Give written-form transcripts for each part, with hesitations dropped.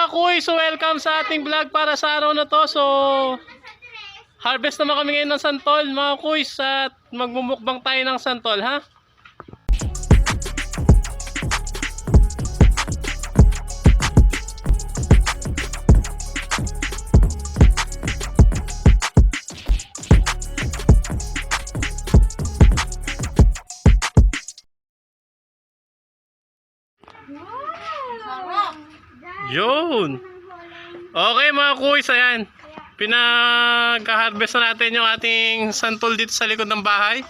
mga kuy, so welcome sa ating vlog para sa araw na to. So harvest naman kami ngayon ng santol mga kuy, at magmumukbang tayo ng santol ha. Yun. Okay mga kuys, ayan. Pinag-harvest na natin yung ating santol dito sa likod ng bahay.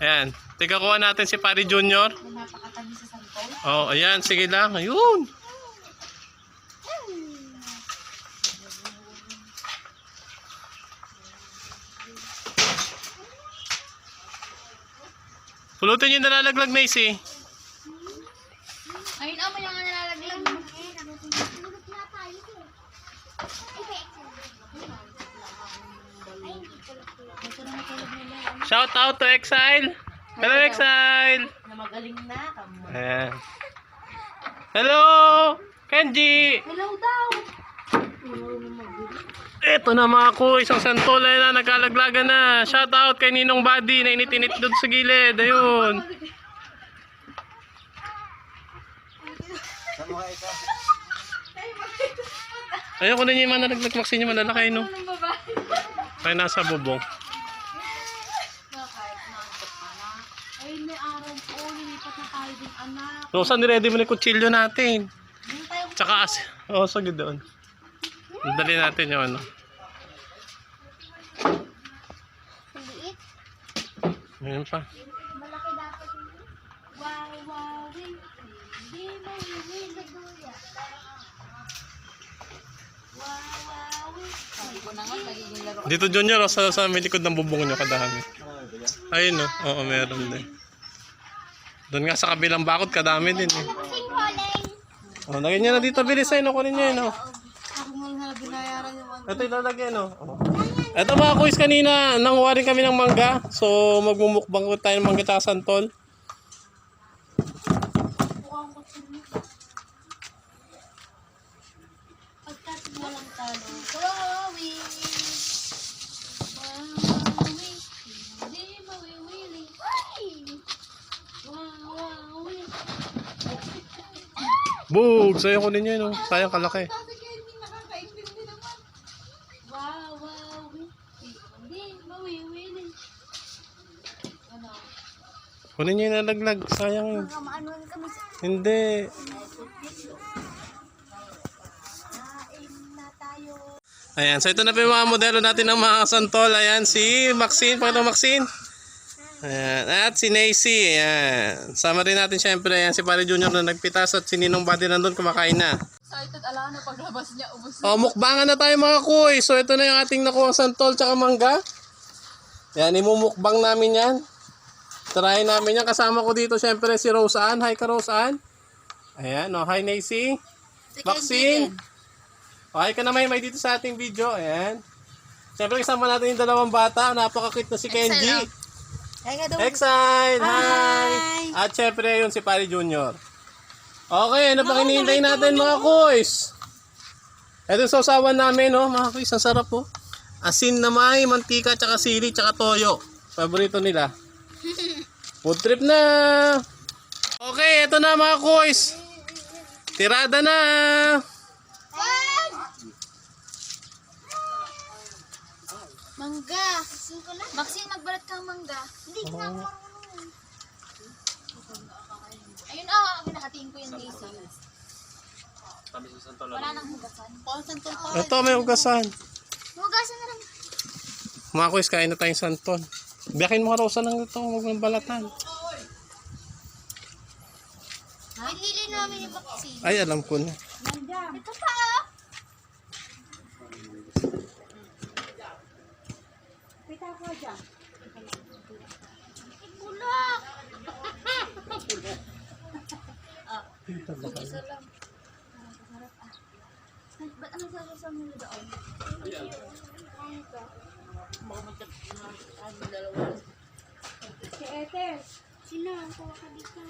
Ayan. Tigakakuha natin si Pari Junior. Napakatabi sa santol. Oh, ayan. Sige lang. Ayun. Pulutin yung nalalaglag na isi. Ayun mo yung nalalaglag. Shout out to Exile. Hello Exile. Na magaling na. Ayan. Hello Kenji. Hello daw. Ito na mga kuy, isang santol na nagkalaglagan na. Shout out kay Ninong Buddy na init-init doon sa gilid. Ayun. Ayun ko na niya yung manalaglag. Maksin niya malalakay no. Kaya nasa bubong. Ay, may araw po. Nilipat na tayo din, anak. Rosa, niready mo na yung kutsilyo natin. Hindi tayo. Tsaka sige doon. Dali natin yung ano. Liit. Ayun pa. Malaki dapat yun. Wow, wow, hindi mo yun nagduya. Wow, wow, sabi ko na nga, magiging laro. Dito Junior, sa may likod ng bubong nyo kadami. Ayun no, oo meron din. Doon nga sa kabilang bakod kadami din eh. Oh, lagyan nyo na dito, bilis ay, kunin nyo yun oh. Ako nga binayaran yung mga. Ito ilalagyan oh. Ito mga kuys, kanina nanguha rin kami ng mangga. So magmumukbang tayo ng mangga at santol. Mukhang ko sila. Pagkat walang talo. Wawi. Wawi. Hindi mawiwili. Wawi. Bug! Sayang kunin nyo yun oh. Sayang kalaki. Sabi kayo, hindi nakakaintindi naman. Wawi. Hindi mawiwili. Ano? Kunin nyo yung nalaglag. Sayang yun. Kamaanuan kami sa Hindi. kain na tayo. Ayan, so ito na po yung mga modelo natin ng mga santol. Ayan, si Maxine. Pakita Maxine. Ayan, at si Nacy. Ayan. Sama rin natin syempre. Ayan, si Pari Junior na nagpitas at si Ninong Buddy nandun kumakain na. Excited ala na paglabas niya, ubos. O, mukbangan na tayo mga kuy. So ito na yung ating nakuha santol tsaka mangga. Ayan, imumukbang namin yan. Try namin yan. Kasama ko dito syempre si Rose Ann. Hi ka Rose Ann. Ayan, o, hi Nacy. Maxine. O, hi ka na may dito sa ating video. Ayan. Syempre kasama natin yung dalawang bata. Napaka-cute na si Kenji. Exile! Hi! At syempre yun si Pari Junior. Okay, ano pang hinihintay natin mga kuys? Ito yung sausawan namin, oh, mga kuys. Ang sarap po. Asin na may, mantika, tsaka sili, tsaka toyo. Paborito nila. Food trip na! Okay, ito na mga kuys. Tirada na! Mangga. Maxine, magbalat kang mangga. Hindi ka marunong. Ayun nakatingin ko yung nisi. Wala nang hugasan. Santol pa. Ito, may ugasan. Hugasan na lang. Mga kuys, kain na tayong santol. Biyakin mo ka Rosa ng ito, huwag ng balatan. Pinili namin yung vaccine. Ay, alam ko na. Ito pa ah. Pita ko dyan. Bulak. Isa lang. Masarap ah. Ba't ano sa mga doon? Si Ethel. Sino? Kuha ka dito.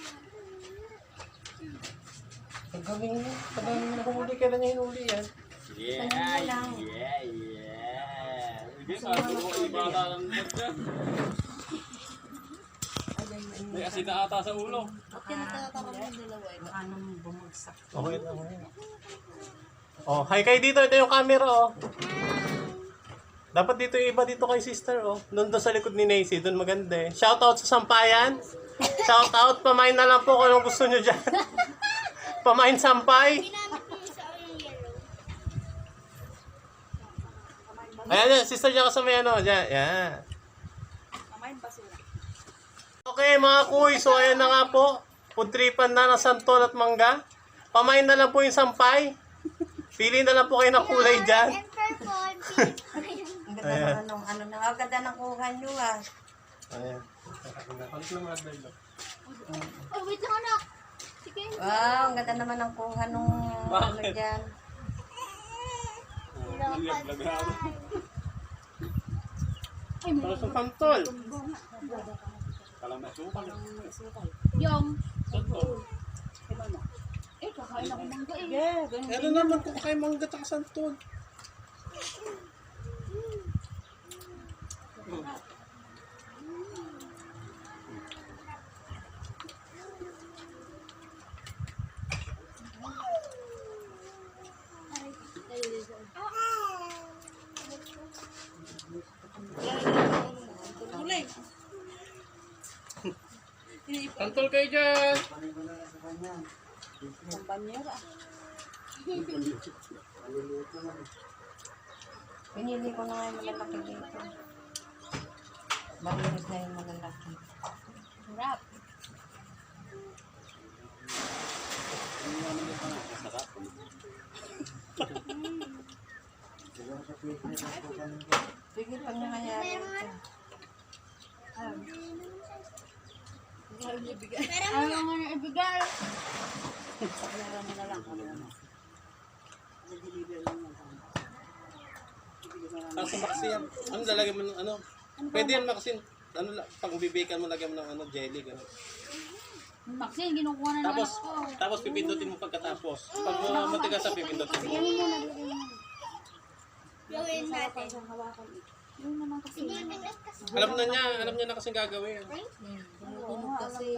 Pagaling mo. Pagaling mo nahuli. Kailan niya hinuli yan? Yeah. Hindi ka, ibata lang mo dyan. May asin na ata sa ulo. Okay lang. Oh, hi kayo dito. Ito yung camera, oh. Dapat dito yung iba dito kay sister, oh. Doon sa likod ni Nacy. Doon maganda eh. Shoutout sa Sampayan. Shoutout. Pamain na lang po kung anong gusto nyo dyan. Pamain Sampay. Ginamit ko yung sa yung yellow. Ayan, yan, sister niya kasama yan, oh. Yan, yan. Okay, mga kuy. So, ayan na nga po. Pudripan na ng santol at mangga. Pamain na lang po yung sampay. Pili na lang po kayo ng kulay dyan. And purple. Ang ganda naman ng ano na, ang ganda ng kuha nyo ah. Ayan. Oh, wait lang anak. Sige. Wow, ang ganda naman ng kuha nung ano Bakit? dyan. Para sa santol. Kalang masukal. Yung. Kakain ako mangga eh. Ano naman kung kayo mangga at santol? Santol kayo dyan. Pinili ko na nga yung malalaki dito. Malinis na yung malalaki. Sarap. Sige, pag nangyayari ito. Pero Ayaw nga na ibigay. Ang sumaksi yan. Ano lalagyan mo ng ano? Pwede yan makasin. Ano, pag bibikan mo, lagyan mo ng ano, jelly. Gano'n. Maxine, kinukuha na ng Tapos, anak ko. tapos pipindutin mo pagkatapos. Pag matigas sa pipindutin mo. gawin natin. Yun naman kasi. Ibibigay kasi. Alam niya na kasing gagawin. Tumutunog kasi.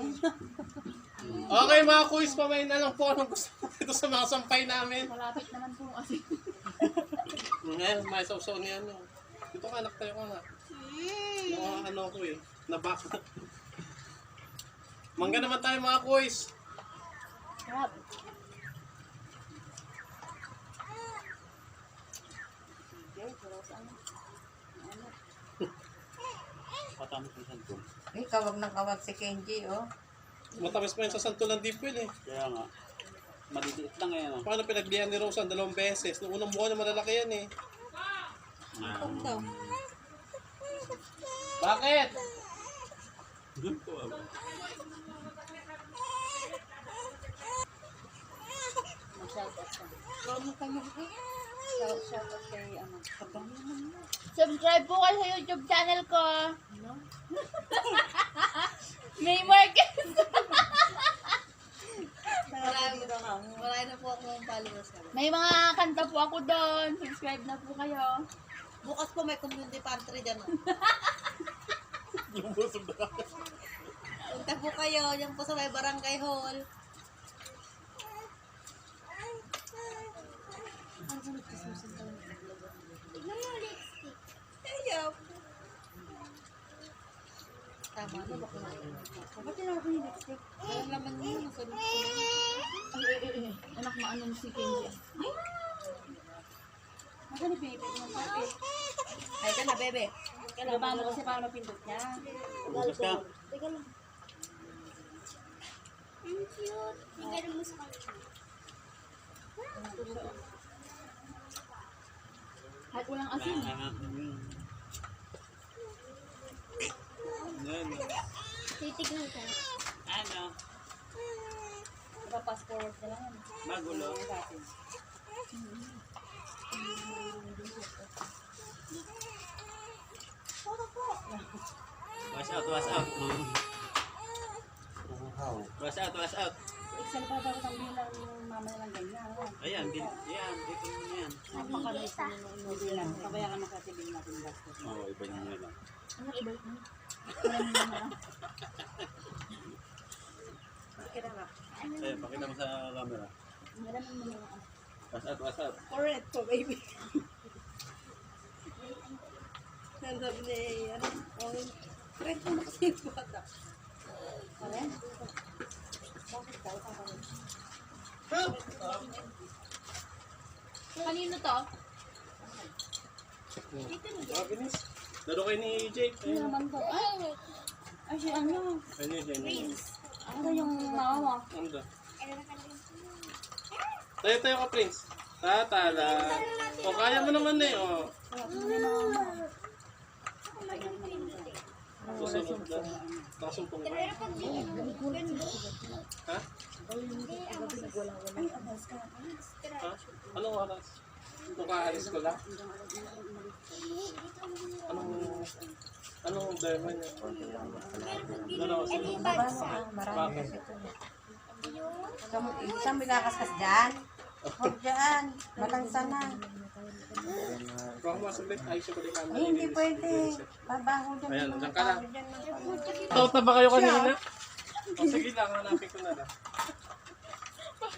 Okay mga kuys, pamain na lang po anong gusto mo dito sa mga sampay namin. Malapit naman po kasi. Ngayon, may sausaw niya ano. Dito ka, anak tayo ka nga. Yung ano ko eh, nabaka. Mangga naman tayo mga kuys. Sarap. Patamos ng santol. Eh, kawag ng kawag si Kenji, oh. Matamis pa yun sa santulan dipwil eh. Kaya nga. Maliliit lang yan. Oh. Paano pinaglihan ni Rose ang 2 beses? Noong unang buwan na malalaki yan eh. Bakit? Shout out kay ano. Subscribe po kayo sa YouTube channel ko. May Marquez. Marami na po akong followers. May mga kanta po ako doon. Subscribe na po kayo. Bukas po may community pantry dyan. Yung busog na ako. Punta po kayo, yan po sa may barangay hall. Tignan mo yung lipstick. Ayaw. Tama na ba kumain? Ba't tinawag ko yung lipstick? Walang laman yun. Anak mo anong si Kenji. Magkano pinipit mo pa eh? Ay ka na, bebe. Baba mo kasi para mapindot niya. Bukas ka. Teka lang. Ang cute. Tignan mo sa kanila. Kahit walang asin. Yan. Titignan ka. Ano? Pass forward na lang. Magulo. Wash out, wash out. Wash out, wash out. Excel pa daw kami lang yung mama Yan, dito mo yan. Napakaliit na nung lang. Kaya ka nakatibig natin gastos. Oo, iba niyo na lang. Kira nga. Eh, pakita mo sa camera. Maraming mo na. What's up? Correct po, baby. Sabi ni, ano, correct mo na kasi yung bata. Correct? Bakit ka? Kanino to? Binis. Laro kayo ni Jake. Ano naman to? Ay, si ano? Ano yun? Ano yung mama mo? Ano to? Tayo ka, Prince. Tatala. O, kaya mo naman eh. O. Susunod na. Nakasumpong ka. Ha? Ha? Anong oras? Kung kaalis ko lang? Anong demo niya? Bakit? Isang binakaskas dyan. Huwag dyan. Malansa na. Baka masaglit. Ayos yung balik kami. Ay, hindi pwede. Babaho dyan. Ayan, ng mga dyan ka lang. tao dyan ng pag- Tawag na ba kayo kanina? O sige lang, hanapin ko na lang.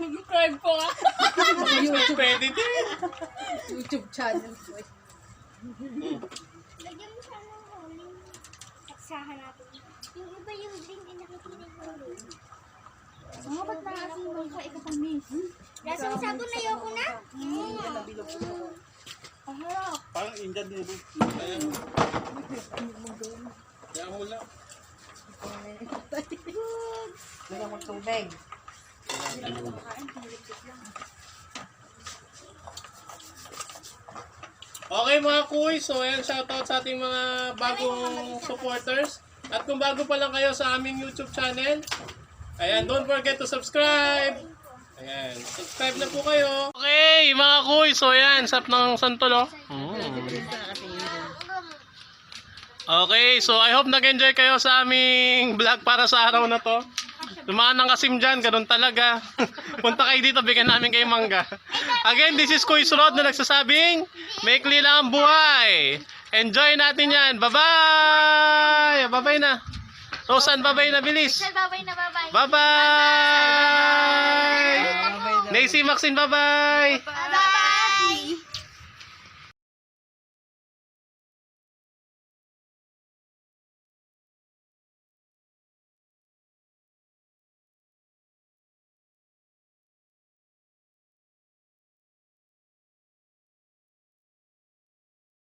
Subscribe po ka. Pwede din. YouTube channel po. Lagyan mo sana ng huling saksahan natin. Yung iba yung link ay nakikinig ko. Mga ba't na kasi mo ka ikatamis? Lasang sabon na yoko na? Paharap. Parang Indian din ito. Ayan. Kaya mo lang. Bigyan mo tubig. Okay mga kuy, so ayan, shoutout sa ating mga bagong supporters. At kung bago pa lang kayo sa aming YouTube channel, ayan, don't forget to subscribe. Ayan, subscribe na po kayo. Okay, mga kuy, so ayan, sap ng santol, oh. Okay, so I hope nag-enjoy kayo sa aming vlog para sa araw na to. Dumaan ng kasim dyan, ganun talaga. Punta kayo dito, bigyan namin kayo mangga. Again, this is Kuy Surod na nagsasabing, maikli lang ang buhay. Enjoy natin yan. Bye-bye! Bye-bye na. Rosan, bye-bye na, bilis. Babay na babay. Bye-bye! Nancy Maxine, bye-bye! Bye-bye!